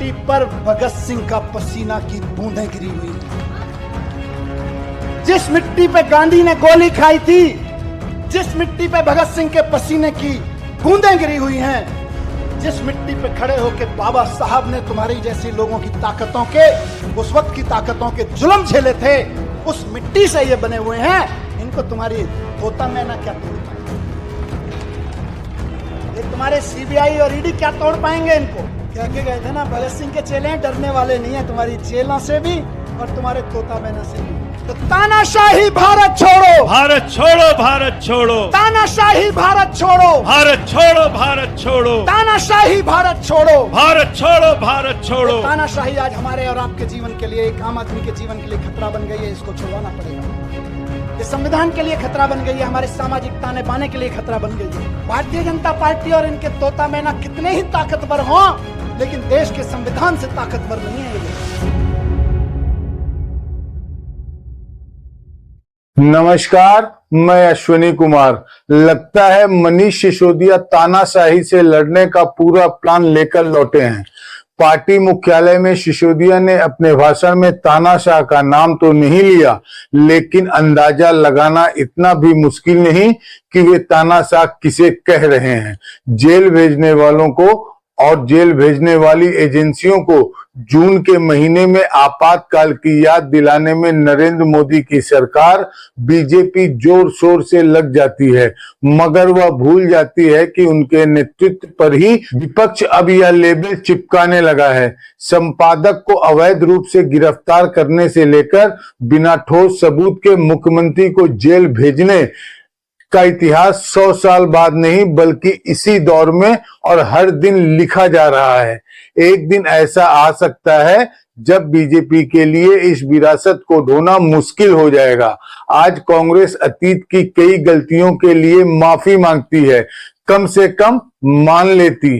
मिट्टी पर भगत सिंह का पसीना की बूंदें गिरी हुई हैं, जिस मिट्टी पे गांधी ने गोली खाई थी, जिस मिट्टी पे भगत सिंह के पसीने की बूंदें गिरी हुई हैं, जिस मिट्टी पे खड़े होकर बाबा साहब ने तुम्हारी जैसी लोगों की ताकतों के, उस वक्त की ताकतों के जुल्म झेले थे, उस मिट्टी से ये बने हुए हैं। इनको तुम्हारी तोता मैना क्या तोड़ पाएंगे? ये तुम्हारे सीबीआई और ईडी क्या तोड़ पाएंगे इनको? कह के गए थे ना, भगत सिंह के चेले डरने वाले नहीं है, तुम्हारी जेलों से भी और तुम्हारे तोता मैना से भी। तो तानाशाही भारत छोड़ो, भारत छोड़ो, भारत छोड़ो, तानाशाही भारत छोड़ो, भारत छोड़ो, भारत छोड़ो, तानाशाही भारत छोड़ो, भारत छोड़ो, भारत छोड़ो। तानाशाही आज हमारे और आपके जीवन के लिए, एक आम आदमी के जीवन के लिए खतरा बन गई है। इसको छुड़वाना पड़ेगा। ये संविधान के लिए खतरा बन गई है, हमारे सामाजिक ताने बाने के लिए खतरा बन गई है। भारतीय जनता पार्टी और इनके तोता मैना कितने ही ताकतवर हों, लेकिन देश के संविधान से ताकतवर नहीं है ये लोग। नमस्कार, मैं अश्विनी कुमार। लगता है मनीष सिसोदिया तानाशाही से लड़ने का पूरा प्लान लेकर लौटे हैं। पार्टी मुख्यालय में सिसोदिया ने अपने भाषण में तानाशाह का नाम तो नहीं लिया, लेकिन अंदाजा लगाना इतना भी मुश्किल नहीं कि वे तानाशाह किसे कह रहे हैं। जेल भेजने वालों को और जेल भेजने वाली एजेंसियों को जून के महीने में आपातकाल की याद दिलाने में नरेंद्र मोदी की सरकार बीजेपी जोर शोर से लग जाती है, मगर वह भूल जाती है कि उनके नेतृत्व पर ही विपक्ष अब यह लेबल चिपकाने लगा है। संपादक को अवैध रूप से गिरफ्तार करने से लेकर बिना ठोस सबूत के मुख्यमंत्री को जेल भेजने का इतिहास 100 साल बाद नहीं बल्कि इसी दौर में और हर दिन लिखा जा रहा है। एक दिन ऐसा आ सकता है जब बीजेपी के लिए इस विरासत को ढोना मुश्किल हो जाएगा। आज कांग्रेस अतीत की कई गलतियों के लिए माफी मांगती है, कम से कम मान लेती।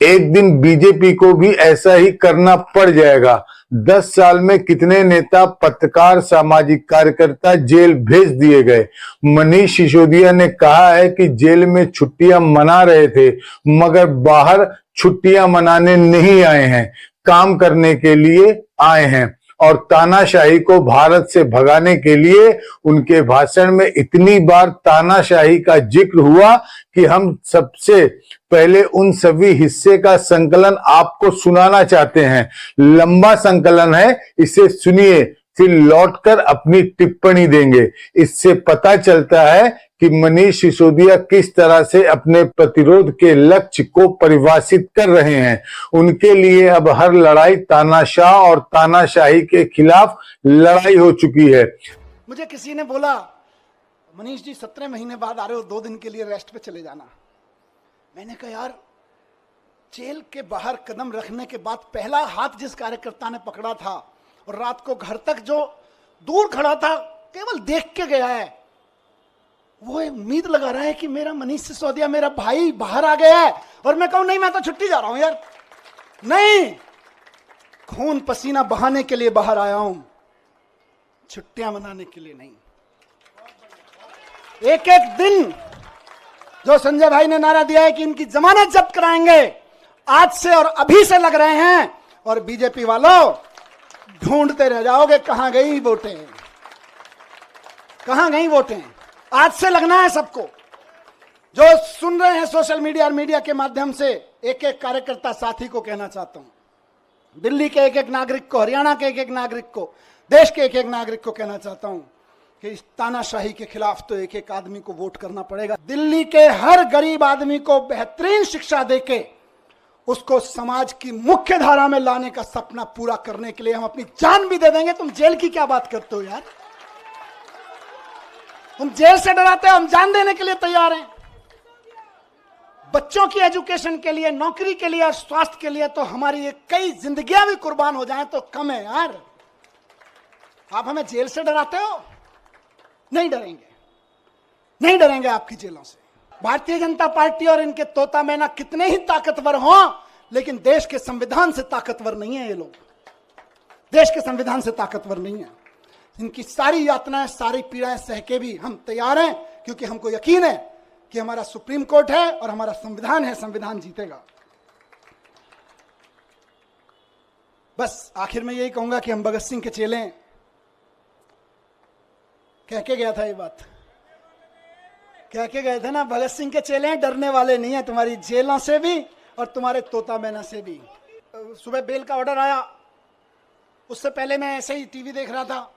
एक दिन बीजेपी को भी ऐसा ही करना पड़ जाएगा। 10 साल में कितने नेता, पत्रकार, सामाजिक कार्यकर्ता जेल भेज दिए गए। मनीष सिसोदिया ने कहा है कि जेल में छुट्टियां मना रहे थे, मगर बाहर छुट्टियां मनाने नहीं आए हैं, काम करने के लिए आए हैं। और तानाशाही को भारत से भगाने के लिए उनके भाषण में इतनी बार तानाशाही का जिक्र हुआ कि हम सबसे पहले उन सभी हिस्से का संकलन आपको सुनाना चाहते हैं। लंबा संकलन है, इसे सुनिए, फिर लौटकर अपनी टिप्पणी देंगे। इससे पता चलता है कि मनीष सिसोदिया किस तरह से अपने प्रतिरोध के लक्ष्य को परिभाषित कर रहे हैं। उनके लिए अब हर लड़ाई तानाशाह और तानाशाही के खिलाफ लड़ाई हो चुकी है। मुझे किसी ने बोला, मनीष जी 17 महीने बाद आ रहे हो, 2 दिन के लिए रेस्ट पे चले जाना। मैंने कहा यार, जेल के बाहर कदम रखने के बाद पहला हाथ जिस कार्यकर्ता ने पकड़ा था और रात को घर तक जो दूर खड़ा था केवल देख के गया है, वो उम्मीद लगा रहा है कि मेरा मनीष सिसोदिया, मेरा भाई बाहर आ गया है और मैं कहूं नहीं, मैं तो छुट्टी जा रहा हूं यार। नहीं, खून पसीना बहाने के लिए बाहर आया हूं, छुट्टियां मनाने के लिए नहीं। एक एक दिन जो संजय भाई ने नारा दिया है कि इनकी जमानत जब्त कराएंगे, आज से और अभी से लग रहे हैं। और बीजेपी वालों, ढूंढते रह जाओगे कहां गई वोटें, कहां गई वोटें। आज से लगना है सबको। जो सुन रहे हैं सोशल मीडिया और मीडिया के माध्यम से, एक एक कार्यकर्ता साथी को कहना चाहता हूं, दिल्ली के एक एक नागरिक को, हरियाणा के एक एक नागरिक को, देश के एक एक नागरिक को कहना चाहता हूं कि इस तानाशाही के खिलाफ तो एक एक आदमी को वोट करना पड़ेगा। दिल्ली के हर गरीब आदमी को बेहतरीन शिक्षा देके उसको समाज की मुख्य धारा में लाने का सपना पूरा करने के लिए हम अपनी जान भी दे देंगे। तुम जेल की क्या बात करते हो यार? तुम जेल से डराते हो, हम जान देने के लिए तैयार हैं। बच्चों की एजुकेशन के लिए, नौकरी के लिए और स्वास्थ्य के लिए तो हमारी ये कई जिंदगियां भी कुर्बान हो जाएं तो कम है यार। आप हमें जेल से डराते हो? नहीं डरेंगे, नहीं डरेंगे आपकी जेलों से। भारतीय जनता पार्टी और इनके तोता मैना कितने ही ताकतवर हों, लेकिन देश के संविधान से ताकतवर नहीं है ये लोग। देश के संविधान से ताकतवर नहीं है। इनकी सारी यातनाएं, सारी पीड़ाएं सह के भी हम तैयार हैं, क्योंकि हमको यकीन है कि हमारा सुप्रीम कोर्ट है और हमारा संविधान है, संविधान जीतेगा। बस आखिर में यही कहूंगा कि हम भगत सिंह के चेले हैं। कह के गया था ये बात, कह के गए थे ना, भगत सिंह के चेले हैं, डरने वाले नहीं है तुम्हारी जेलों से भी और तुम्हारे तोता मैना से भी। सुबह बेल का ऑर्डर आया, उससे पहले मैं ऐसे ही टीवी देख रहा था,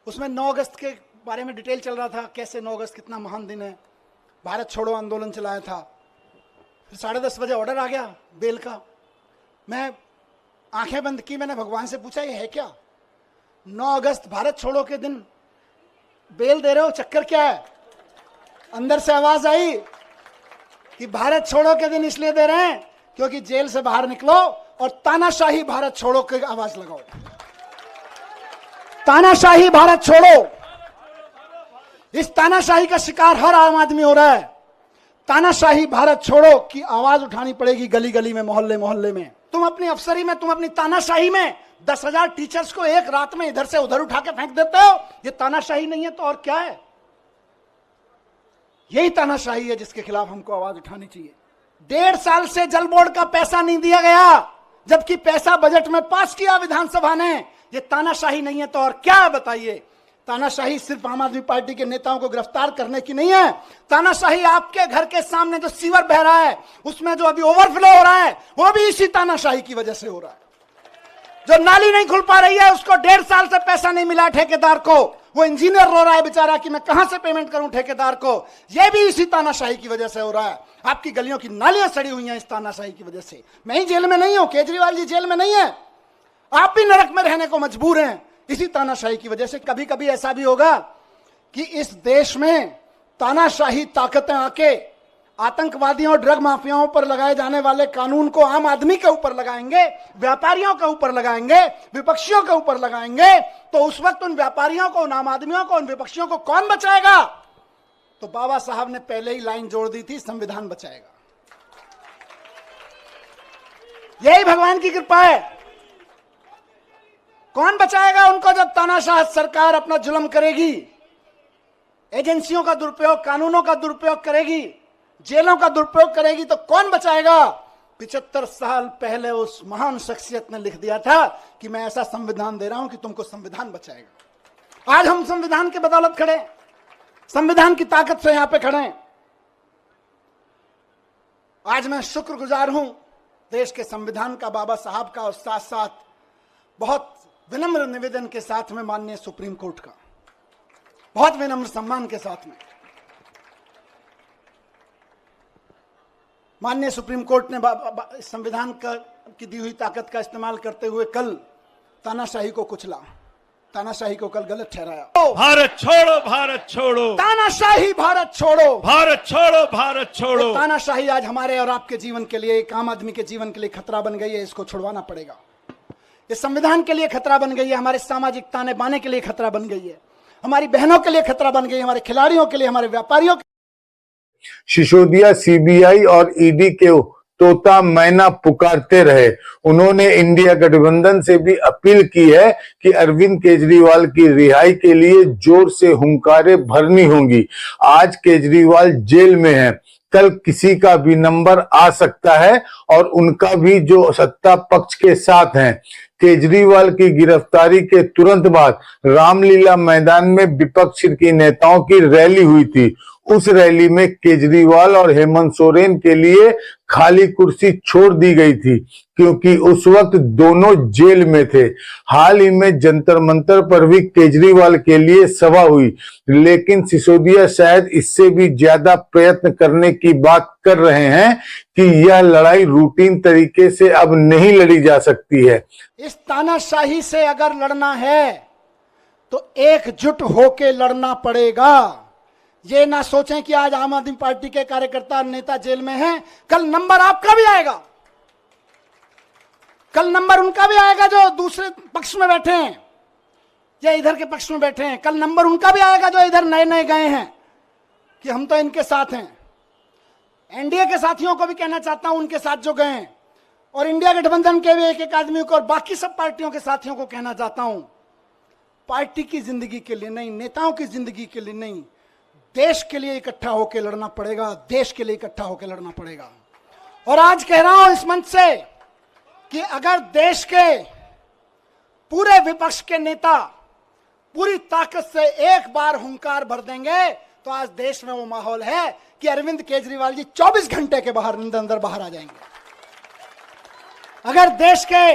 उसमें 9 अगस्त के बारे में डिटेल चल रहा था, कैसे 9 अगस्त कितना महान दिन है, भारत छोड़ो आंदोलन चलाया था। फिर 10:30 बजे ऑर्डर आ गया बेल का। मैं आंखें बंद की, मैंने भगवान से पूछा ये है क्या? 9 अगस्त भारत छोड़ो के दिन बेल दे रहे हो, चक्कर क्या है? अंदर से आवाज आई कि भारत छोड़ो के दिन इसलिए दे रहे हैं क्योंकि जेल से बाहर निकलो और तानाशाही भारत छोड़ो की आवाज लगाओ। तानाशाही भारत छोड़ो। इस तानाशाही का शिकार हर आम आदमी हो रहा है। तानाशाही भारत छोड़ो की आवाज उठानी पड़ेगी गली गली में, मोहल्ले मोहल्ले में। तुम अपनी अफसरी में, तुम अपनी तानाशाही में 10,000 टीचर्स को एक रात में इधर से उधर उठा के फेंक देते हो। ये तानाशाही नहीं है तो और क्या है? यही तानाशाही है जिसके खिलाफ हमको आवाज उठानी चाहिए। 1.5 साल से जल बोर्ड का पैसा नहीं दिया गया, जबकि पैसा बजट में पास किया विधानसभा ने। ये तानाशाही नहीं है तो और क्या है बताइए? तानाशाही सिर्फ आम आदमी पार्टी के नेताओं को गिरफ्तार करने की नहीं है। तानाशाही आपके घर के सामने जो सीवर बह रहा है, उसमें जो अभी ओवरफ्लो हो रहा है, वो भी इसी तानाशाही की वजह से हो रहा है। जो नाली नहीं खुल पा रही है, उसको 1.5 साल से पैसा नहीं मिला ठेकेदार को, वो इंजीनियर रो रहा है बेचारा कि मैं कहां से पेमेंट करूं ठेकेदार को। यह भी इसी तानाशाही की वजह से हो रहा है। आपकी गलियों की नालियां सड़ी हुई हैं इस तानाशाही की वजह से। मैं ही जेल में नहीं हूं, केजरीवाल जी जेल में नहीं है, आप भी नरक में रहने को मजबूर हैं इसी तानाशाही की वजह से। कभी कभी ऐसा भी होगा कि इस देश में तानाशाही ताकतें आके आतंकवादियों और ड्रग माफियाओं पर लगाए जाने वाले कानून को आम आदमी के ऊपर लगाएंगे, व्यापारियों के ऊपर लगाएंगे, विपक्षियों के ऊपर लगाएंगे, तो उस वक्त उन व्यापारियों को, उन आम आदमियों को, उन विपक्षियों को कौन बचाएगा? तो बाबा साहब ने पहले ही लाइन जोड़ दी थी, संविधान बचाएगा। यही भगवान की कृपा है। कौन बचाएगा उनको जब तानाशाह सरकार अपना जुल्म करेगी, एजेंसियों का दुरुपयोग, कानूनों का दुरुपयोग करेगी, जेलों का दुरुपयोग करेगी, तो कौन बचाएगा? 75 साल पहले उस महान शख्सियत ने लिख दिया था कि मैं ऐसा संविधान दे रहा हूं कि तुमको संविधान बचाएगा। आज हम संविधान की बदौलत खड़े, संविधान की ताकत से यहां पे खड़े हैं। आज मैं शुक्रगुजार हूं देश के संविधान का, बाबा साहब का, और साथ साथ बहुत विनम्र निवेदन के साथ में माननीय सुप्रीम कोर्ट का, बहुत विनम्र सम्मान के साथ में माननीय सुप्रीम कोर्ट ने संविधान की दी हुई ताकत का इस्तेमाल करते हुए कल तानाशाही को कुचला, तानाशाही को कल गलत ठहराया। भारत छोड़ो, भारत छोड़ो, तानाशाही भारत छोड़ो, भारत छोड़ो, भारत छोड़ो। तानाशाही आज हमारे और आपके जीवन के लिए, एक आम आदमी के जीवन के लिए खतरा बन गई है। इसको छुड़वाना पड़ेगा। इस संविधान के लिए खतरा बन गई है, हमारे सामाजिक ताने बाने के लिए खतरा बन गई है, हमारी बहनों के लिए खतरा बन गई है, हमारे खिलाड़ियों के लिए, हमारे व्यापारियों के। सिसोदिया सीबीआई और ईडी के तोता मैना पुकारते रहे। उन्होंने इंडिया गठबंधन से भी अपील की है कि अरविंद केजरीवाल की रिहाई के लिए जोर से हुंकारे भरनी होंगी। आज केजरीवाल जेल में है, कल किसी का भी नंबर आ सकता है और उनका भी जो सत्ता पक्ष के साथ हैं। केजरीवाल की गिरफ्तारी के तुरंत बाद रामलीला मैदान में विपक्ष की नेताओं की रैली हुई थी। उस रैली में केजरीवाल और हेमंत सोरेन के लिए खाली कुर्सी छोड़ दी गई थी क्योंकि उस वक्त दोनों जेल में थे। हाल ही में जंतर मंतर पर भी केजरीवाल के लिए सभा हुई, लेकिन सिसोदिया शायद इससे भी ज्यादा प्रयत्न करने की बात कर रहे हैं कि यह लड़ाई रूटीन तरीके से अब नहीं लड़ी जा सकती है। इस तानाशाही से अगर लड़ना है तो एकजुट होके लड़ना पड़ेगा। ये ना सोचें कि आज आम आदमी पार्टी के कार्यकर्ता नेता जेल में हैं, कल नंबर आपका भी आएगा, कल नंबर उनका भी आएगा जो दूसरे पक्ष में बैठे हैं या इधर के पक्ष में बैठे हैं। कल नंबर उनका भी आएगा जो इधर नए नए गए हैं कि हम तो इनके साथ हैं। एनडीए के साथियों को भी कहना चाहता हूं, उनके साथ जो गए हैं, और इंडिया गठबंधन के भी एक एक आदमी को और बाकी सब पार्टियों के साथियों को कहना चाहता हूं, पार्टी की जिंदगी के लिए नहीं, नेताओं की जिंदगी के लिए नहीं, देश के लिए इकट्ठा होकर लड़ना पड़ेगा, देश के लिए इकट्ठा होकर लड़ना पड़ेगा। और आज कह रहा हूं इस मंच से, कि अगर देश के पूरे विपक्ष के नेता पूरी ताकत से एक बार हुंकार भर देंगे तो आज देश में वो माहौल है कि अरविंद केजरीवाल जी 24 घंटे के अंदर बाहर आ जाएंगे। अगर देश के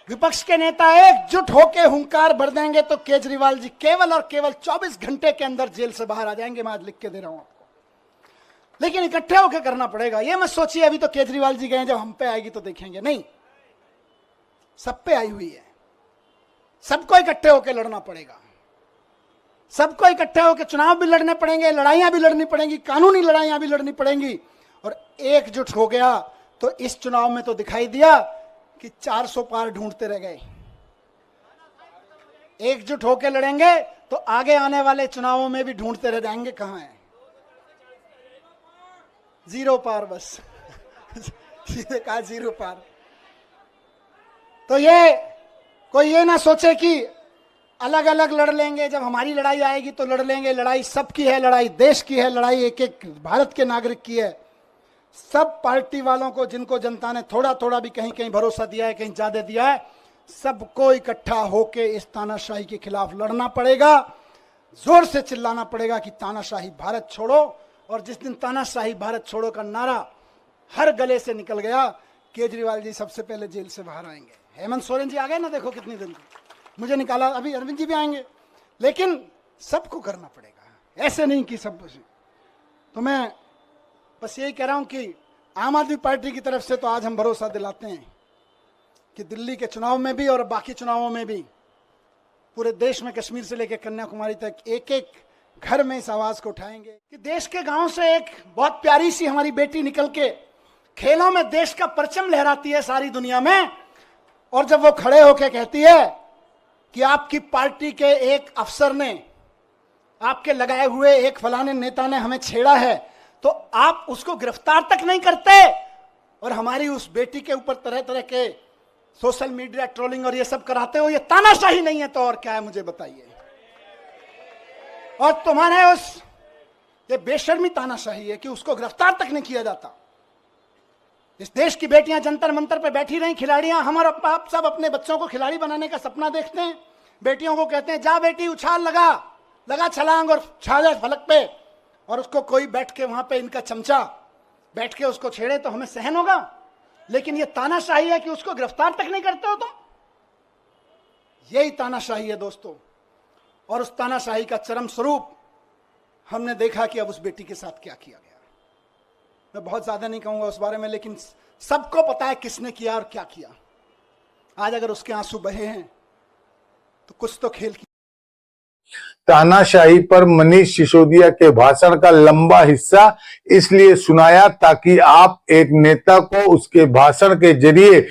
विपक्ष के नेता एकजुट होकर हुंकार भर देंगे तो केजरीवाल जी केवल और केवल 24 घंटे के अंदर जेल से बाहर आ जाएंगे। मैं आज लिख के दे रहा हूं आपको, लेकिन इकट्ठे होकर करना पड़ेगा। ये मत सोचिए अभी तो केजरीवाल जी गए, जब हम पे आएगी तो देखेंगे, नहीं, सब पे आई हुई है। सबको इकट्ठे होकर लड़ना पड़ेगा, सबको इकट्ठे होकर चुनाव भी लड़ने पड़ेंगे, लड़ाइयां भी लड़नी पड़ेंगी, कानूनी लड़ाइयां भी लड़नी पड़ेंगी। और एकजुट हो गया तो इस चुनाव में तो दिखाई दिया कि 400 पार ढूंढते रह गए। एकजुट होकर लड़ेंगे तो आगे आने वाले चुनावों में भी ढूंढते रह जाएंगे कहां है, 0 पार बस सीधे कहा 0 पार। तो ये कोई ये ना सोचे कि अलग अलग लड़ लेंगे, जब हमारी लड़ाई आएगी तो लड़ लेंगे। लड़ाई सबकी है, लड़ाई देश की है, लड़ाई एक एक भारत के नागरिक की है। सब पार्टी वालों को, जिनको जनता ने थोड़ा थोड़ा भी कहीं कहीं भरोसा दिया है, कहीं ज्यादा दिया है, सबको इकट्ठा होके इस तानाशाही के खिलाफ लड़ना पड़ेगा। जोर से चिल्लाना पड़ेगा कि तानाशाही भारत छोड़ो। और जिस दिन तानाशाही भारत छोड़ो का नारा हर गले से निकल गया, केजरीवाल जी सबसे पहले जेल से बाहर आएंगे। हेमंत सोरेन जी आ गए ना, देखो कितनी दिन मुझे निकाला, अभी अरविंद जी भी आएंगे। लेकिन सबको करना पड़ेगा, ऐसे नहीं कि सब। तो मैं बस यही कह रहा हूं कि आम आदमी पार्टी की तरफ से तो आज हम भरोसा दिलाते हैं कि दिल्ली के चुनाव में भी और बाकी चुनावों में भी पूरे देश में, कश्मीर से लेकर कन्याकुमारी तक, एक एक घर में इस आवाज को उठाएंगे कि देश के गांव से एक बहुत प्यारी सी हमारी बेटी निकल के खेलों में देश का परचम लहराती है सारी दुनिया में। और जब वो खड़े होकर कहती है कि आपकी पार्टी के एक अफसर ने, आपके लगाए हुए एक फलाने नेता ने हमें छेड़ा है, तो आप उसको गिरफ्तार तक नहीं करते और हमारी उस बेटी के ऊपर तरह तरह के सोशल मीडिया ट्रोलिंग और ये सब कराते हो। ये तानाशाही नहीं है तो और क्या है, मुझे बताइए। और तुम्हारे उस ये बेशर्मी तानाशाही है कि उसको गिरफ्तार तक नहीं किया जाता। इस देश की बेटियां जंतर मंतर पे बैठी रही, खिलाड़ियां, हम और आप सब अपने बच्चों को खिलाड़ी बनाने का सपना देखते हैं। बेटियों को कहते हैं जा बेटी उछाल, लगा छलांग और छा जाए फलक पे, और उसको कोई बैठ के वहां पे इनका चमचा बैठ के उसको छेड़े तो हमें सहन होगा। लेकिन ये तानाशाही है कि उसको गिरफ्तार तक नहीं करते हो तुम। यही तानाशाही है दोस्तों। और उस तानाशाही का चरम स्वरूप हमने देखा कि अब उस बेटी के साथ क्या किया गया। मैं बहुत ज्यादा नहीं कहूंगा उस बारे में, लेकिन सबको पता है किसने किया और क्या किया। आज अगर उसके आंसू बहे हैं तो कुछ तो खेल की। तानाशाही पर मनीष सिसोदिया के भाषण का लंबा हिस्सा इसलिए सुनाया ताकि आप एक नेता को उसके भाषण के जरिए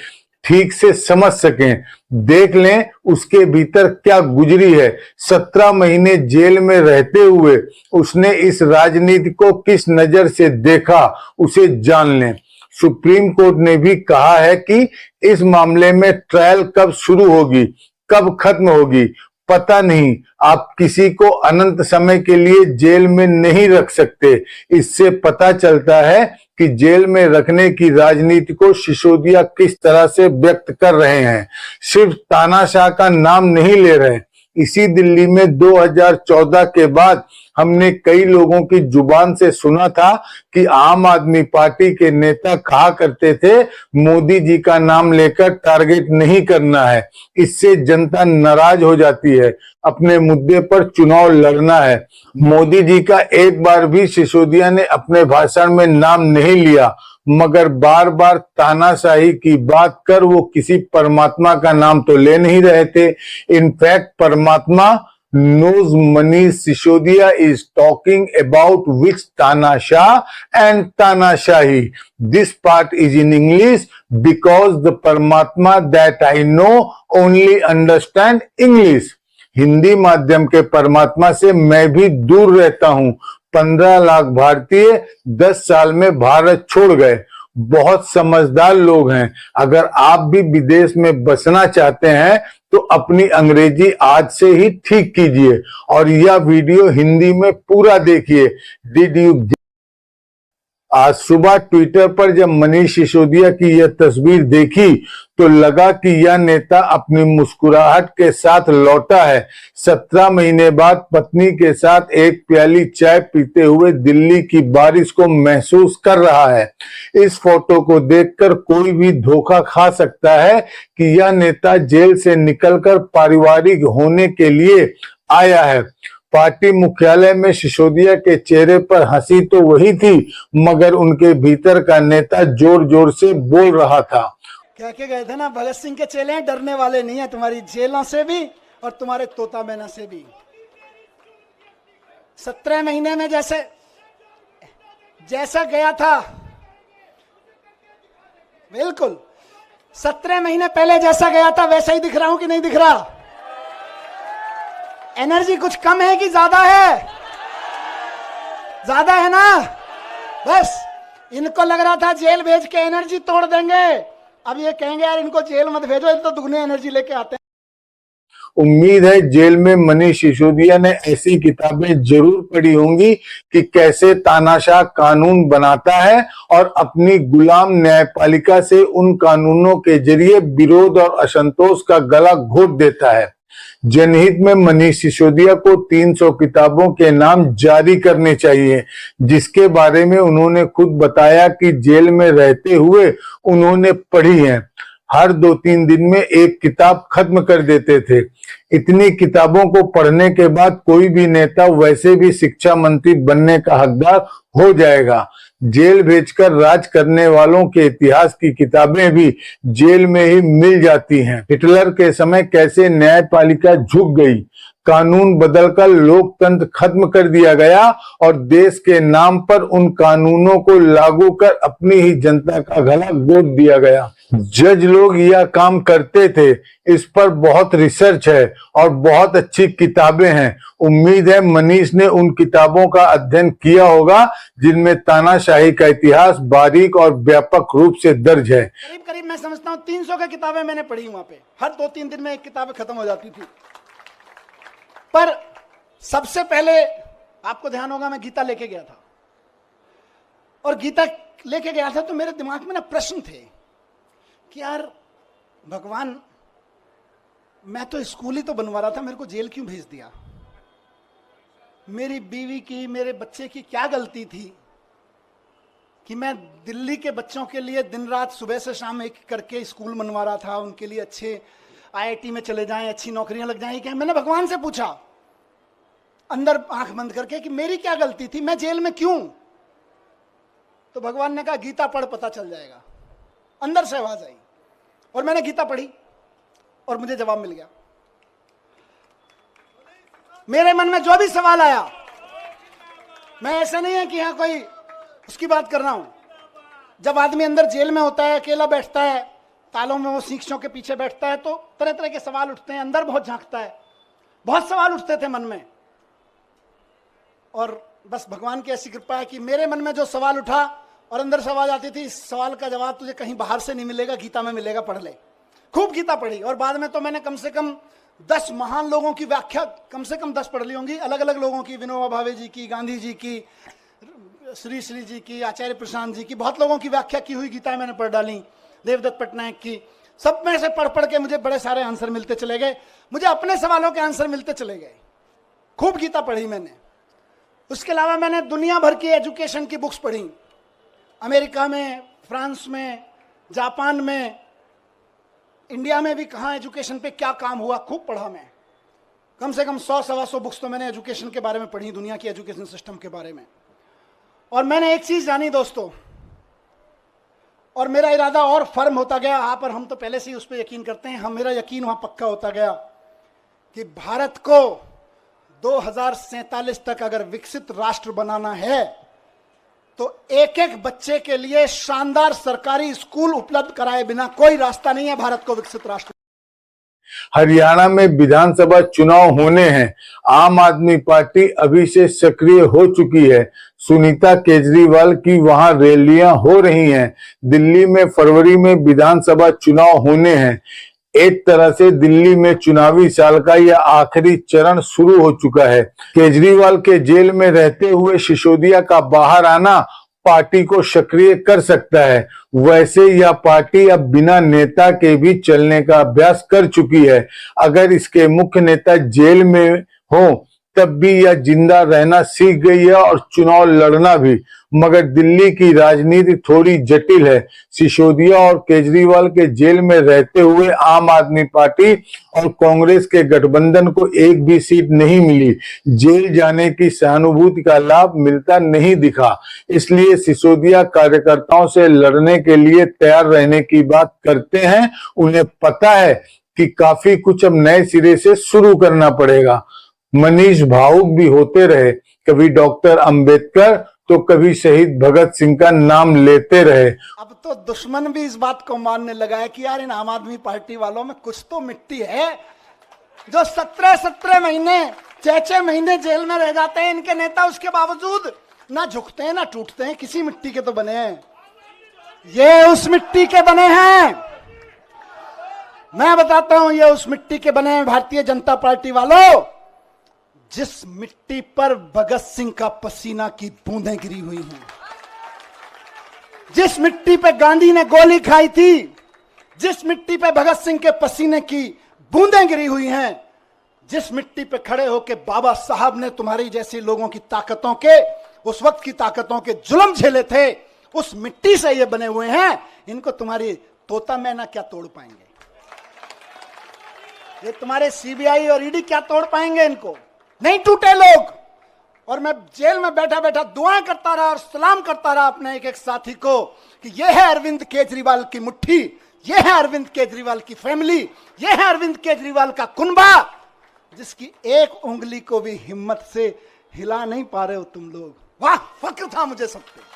ठीक से समझ सकें, देख लें उसके भीतर क्या गुजरी है। 17 महीने जेल में रहते हुए उसने इस राजनीति को किस नजर से देखा, उसे जान लें। सुप्रीम कोर्ट ने भी कहा है कि इस मामले में ट्रायल कब शुरू होगी, कब खत्म होगी पता नहीं। आप किसी को अनंत समय के लिए जेल में नहीं रख सकते। इससे पता चलता है कि जेल में रखने की राजनीति को सिसोदिया किस तरह से व्यक्त कर रहे हैं। सिर्फ तानाशाह का नाम नहीं ले रहे। इसी दिल्ली में 2014 के बाद हमने कई लोगों की जुबान से सुना था कि आम आदमी पार्टी के नेता कहा करते थे मोदी जी का नाम लेकर टारगेट नहीं करना है, इससे जनता नाराज हो जाती है, अपने मुद्दे पर चुनाव लड़ना है। मोदी जी का एक बार भी सिसोदिया ने अपने भाषण में नाम नहीं लिया, मगर बार बार तानाशाही की बात कर वो किसी परमात्मा का नाम तो ले नहीं रहे थे। इनफैक्ट परमात्मा knows Manish Sisodia is talking about which Tanashah and Tanashahi. This part is in English because the Paramatma that I know only understand English. Hindi माध्यम के परमात्मा से मैं भी दूर रहता हूं। 15 लाख भारतीय 10 साल में भारत छोड़ गए। बहुत समझदार लोग हैं। अगर आप भी विदेश में बसना चाहते हैं तो अपनी अंग्रेजी आज से ही ठीक कीजिए और यह वीडियो हिंदी में पूरा देखिए। डिड यू आज सुबह ट्विटर पर जब मनीष सिसोदिया की यह तस्वीर देखी तो लगा कि यह नेता अपनी मुस्कुराहट के साथ लौटा है। 17 महीने बाद पत्नी के साथ एक प्याली चाय पीते हुए दिल्ली की बारिश को महसूस कर रहा है। इस फोटो को देखकर कोई भी धोखा खा सकता है कि यह नेता जेल से निकलकर पारिवारिक होने के लिए आया है। पार्टी मुख्यालय में सिसोदिया के चेहरे पर हंसी तो वही थी, मगर उनके भीतर का नेता जोर जोर से बोल रहा था। कह के गए थे ना, भगत सिंह के चेले हैं, डरने वाले नहीं है तुम्हारी जेलों से भी और तुम्हारे तोता मैना से भी। 17 महीने में जैसा गया था, बिल्कुल 17 महीने पहले जैसा गया था वैसा ही दिख रहा हूं कि नहीं दिख रहा? एनर्जी कुछ कम है कि ज्यादा है? ज्यादा है ना। बस इनको लग रहा था जेल भेज के एनर्जी तोड़ देंगे, अब ये कहेंगे यार इनको जेल मत भेजो, ये तो दुगनी एनर्जी लेके आते हैं। उम्मीद है जेल में मनीष सिसोदिया ने ऐसी किताबें जरूर पढ़ी होंगी कि कैसे तानाशाह कानून बनाता है और अपनी गुलाम न्यायपालिका से उन कानूनों के जरिए विरोध और असंतोष का गला घोट देता है। जनहित में मनीष सिसोदिया को 300 किताबों के नाम जारी करने चाहिए, जिसके बारे में उन्होंने खुद बताया कि जेल में रहते हुए उन्होंने पढ़ी है। हर 2-3 दिन में एक किताब खत्म कर देते थे। इतनी किताबों को पढ़ने के बाद कोई भी नेता वैसे भी शिक्षा मंत्री बनने का हकदार हो जाएगा। जेल भेजकर राज करने वालों के इतिहास की किताबें भी जेल में ही मिल जाती हैं। हिटलर के समय कैसे न्यायपालिका झुक गई, कानून बदलकर लोकतंत्र खत्म कर दिया गया और देश के नाम पर उन कानूनों को लागू कर अपनी ही जनता का गला घोट दिया गया। जज लोग यह काम करते थे। इस पर बहुत रिसर्च है और बहुत अच्छी किताबें हैं। उम्मीद है मनीष ने उन किताबों का अध्ययन किया होगा जिनमें तानाशाही का इतिहास बारीक और व्यापक रूप से दर्ज है। करीब करीब मैं समझता हूँ 300 की किताबें मैंने पढ़ी वहां पे। हर 2-3 दिन में एक किताब खत्म हो जाती थी। पर सबसे पहले आपको ध्यान होगा मैं गीता लेके गया था, और गीता लेके गया था तो मेरे दिमाग में ना प्रश्न थे कि यार भगवान, मैं तो स्कूल ही तो बनवा रहा था, मेरे को जेल क्यों भेज दिया? मेरी बीवी की, मेरे बच्चे की क्या गलती थी कि मैं दिल्ली के बच्चों के लिए दिन रात सुबह से शाम एक करके स्कूल बनवा रहा था, उनके लिए अच्छे IIT में चले जाएं, अच्छी नौकरियां लग जाएं। क्या मैंने भगवान से पूछा अंदर आंख बंद करके कि मेरी क्या गलती थी, मैं जेल में क्यों? तो भगवान ने कहा गीता पढ़, पता चल जाएगा। अंदर से आवाज आई और मैंने गीता पढ़ी और मुझे जवाब मिल गया। मेरे मन में जो भी सवाल आया, मैं ऐसा नहीं है कि यहां कोई उसकी बात कर रहा हूं। जब आदमी अंदर जेल में होता है, अकेला बैठता है, तालों में वो शीशों के पीछे बैठता है, तो तरह तरह के सवाल उठते हैं, अंदर बहुत झांकता है। बहुत सवाल उठते थे मन में, और बस भगवान की ऐसी कृपा है कि मेरे मन में जो सवाल उठा और अंदर से आवाज आती थी, इस सवाल का जवाब तुझे कहीं बाहर से नहीं मिलेगा, गीता में मिलेगा, पढ़ ले। खूब गीता पढ़ी, और बाद में तो मैंने कम से कम 10 महान लोगों की व्याख्या कम से कम 10 पढ़ ली होंगी, अलग अलग लोगों की, विनोबा भावे जी की, गांधी जी की, श्री श्री जी की, आचार्य प्रशांत जी की, बहुत लोगों की व्याख्या की हुई गीता मैंने पढ़ डाली, देवदत्त पटनायक की। सब में से पढ़ पढ़ के मुझे बड़े सारे आंसर मिलते चले गए, मुझे अपने सवालों के आंसर मिलते चले गए। खूब गीता पढ़ी मैंने। उसके अलावा मैंने दुनिया भर की एजुकेशन की बुक्स पढ़ी, अमेरिका में, फ्रांस में, जापान में, इंडिया में भी कहाँ एजुकेशन पे क्या काम हुआ, खूब पढ़ा मैं। कम से कम 100-125 बुक्स तो मैंने एजुकेशन के बारे में पढ़ी, दुनिया की एजुकेशन सिस्टम के बारे में। और मैंने एक चीज जानी दोस्तों, और मेरा इरादा और फर्म होता गया, आप और हम तो पहले से ही उस पर यकीन करते हैं, मेरा यकीन वहां पक्का होता गया कि भारत को 2047 तक अगर विकसित राष्ट्र बनाना है तो एक एक बच्चे के लिए शानदार सरकारी स्कूल उपलब्ध कराए बिना कोई रास्ता नहीं है भारत को विकसित राष्ट्र। हरियाणा में विधानसभा चुनाव होने हैं। आम आदमी पार्टी अभी से सक्रिय हो चुकी है। सुनीता केजरीवाल की वहां रैलियां हो रही हैं। दिल्ली में फरवरी में विधानसभा चुनाव होने हैं। एक तरह से दिल्ली में चुनावी साल का यह आखिरी चरण शुरू हो चुका है। केजरीवाल के जेल में रहते हुए सिसोदिया का बाहर आना पार्टी को सक्रिय कर सकता है। वैसे यह पार्टी अब बिना नेता के भी चलने का अभ्यास कर चुकी है। अगर इसके मुख्य नेता जेल में हो तब भी यह जिंदा रहना सीख गई है और चुनाव लड़ना भी। मगर दिल्ली की राजनीति थोड़ी जटिल है। सिसोदिया और केजरीवाल के जेल में रहते हुए आम आदमी पार्टी और कांग्रेस के गठबंधन को एक भी सीट नहीं मिली। जेल जाने की सहानुभूति का लाभ मिलता नहीं दिखा। इसलिए सिसोदिया कार्यकर्ताओं से लड़ने के लिए तैयार रहने की बात करते हैं। उन्हें पता है कि काफी कुछ अब नए सिरे से शुरू करना पड़ेगा। मनीष भावुक भी होते रहे, कभी डॉक्टर अंबेडकर तो कभी शहीद भगत सिंह का नाम लेते रहे। अब तो दुश्मन भी इस बात को मानने लगा है कि यार इन आम आदमी पार्टी वालों में कुछ तो मिट्टी है। जो 17 महीने 6 महीने जेल में रह जाते हैं इनके नेता, उसके बावजूद ना झुकते हैं ना टूटते हैं। किसी मिट्टी के तो बने हैं, ये उस मिट्टी के बने हैं। मैं बताता हूं, ये उस मिट्टी के बने हैं भारतीय जनता पार्टी वालों, जिस मिट्टी पर भगत सिंह का पसीना की बूंदें गिरी हुई हैं, जिस मिट्टी पे गांधी ने गोली खाई थी, जिस मिट्टी पे भगत सिंह के पसीने की बूंदें गिरी हुई हैं, जिस मिट्टी पे खड़े होकर बाबा साहब ने तुम्हारी जैसी लोगों की ताकतों के, उस वक्त की ताकतों के जुल्म झेले थे, उस मिट्टी से ये बने हुए हैं। इनको तुम्हारी तोता मैना क्या तोड़ पाएंगे? ये तुम्हारे सीबीआई और ईडी क्या तोड़ पाएंगे? इनको नहीं टूटे लोग। और मैं जेल में बैठा बैठा दुआएं करता रहा और सलाम करता रहा अपने एक एक साथी को कि यह है अरविंद केजरीवाल की मुट्ठी, यह है अरविंद केजरीवाल की फैमिली, यह है अरविंद केजरीवाल का कुनबा, जिसकी एक उंगली को भी हिम्मत से हिला नहीं पा रहे हो तुम लोग। वाह, फक्र था मुझे सब पे।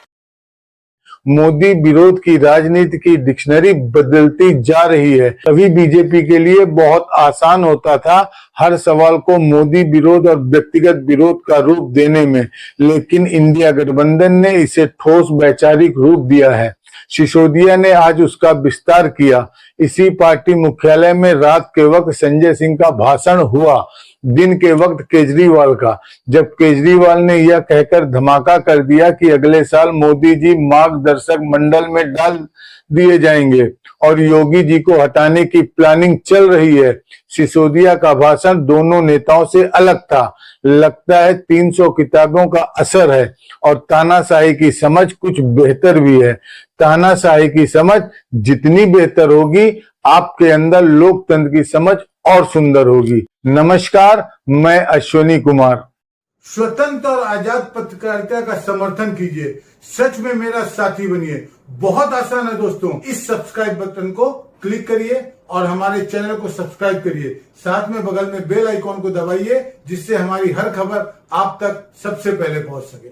मोदी विरोध की राजनीति की डिक्शनरी बदलती जा रही है। तभी बीजेपी के लिए बहुत आसान होता था हर सवाल को मोदी विरोध और व्यक्तिगत विरोध का रूप देने में, लेकिन इंडिया गठबंधन ने इसे ठोस वैचारिक रूप दिया है। सिसोदिया ने आज उसका विस्तार किया। इसी पार्टी मुख्यालय में रात के वक्त संजय सिंह का भाषण हुआ, दिन के वक्त केजरीवाल का, जब केजरीवाल ने यह कहकर धमाका कर दिया कि अगले साल मोदी जी मार्गदर्शक मंडल में डाल दिए जाएंगे और योगी जी को हटाने की प्लानिंग चल रही है। सिसोदिया का भाषण दोनों नेताओं से अलग था। लगता है 300 किताबों का असर है और तानाशाही की समझ कुछ बेहतर भी है। तानाशाही की समझ जितनी बेहतर होगी, आपके अंदर लोकतंत्र की समझ और सुंदर होगी। नमस्कार, मैं अश्विनी कुमार। स्वतंत्र और आजाद पत्रकारिता का समर्थन कीजिए, सच में मेरा साथी बनिए। बहुत आसान है दोस्तों, इस सब्सक्राइब बटन को क्लिक करिए और हमारे चैनल को सब्सक्राइब करिए। साथ में बगल में बेल आइकॉन को दबाइए, जिससे हमारी हर खबर आप तक सबसे पहले पहुंच सके।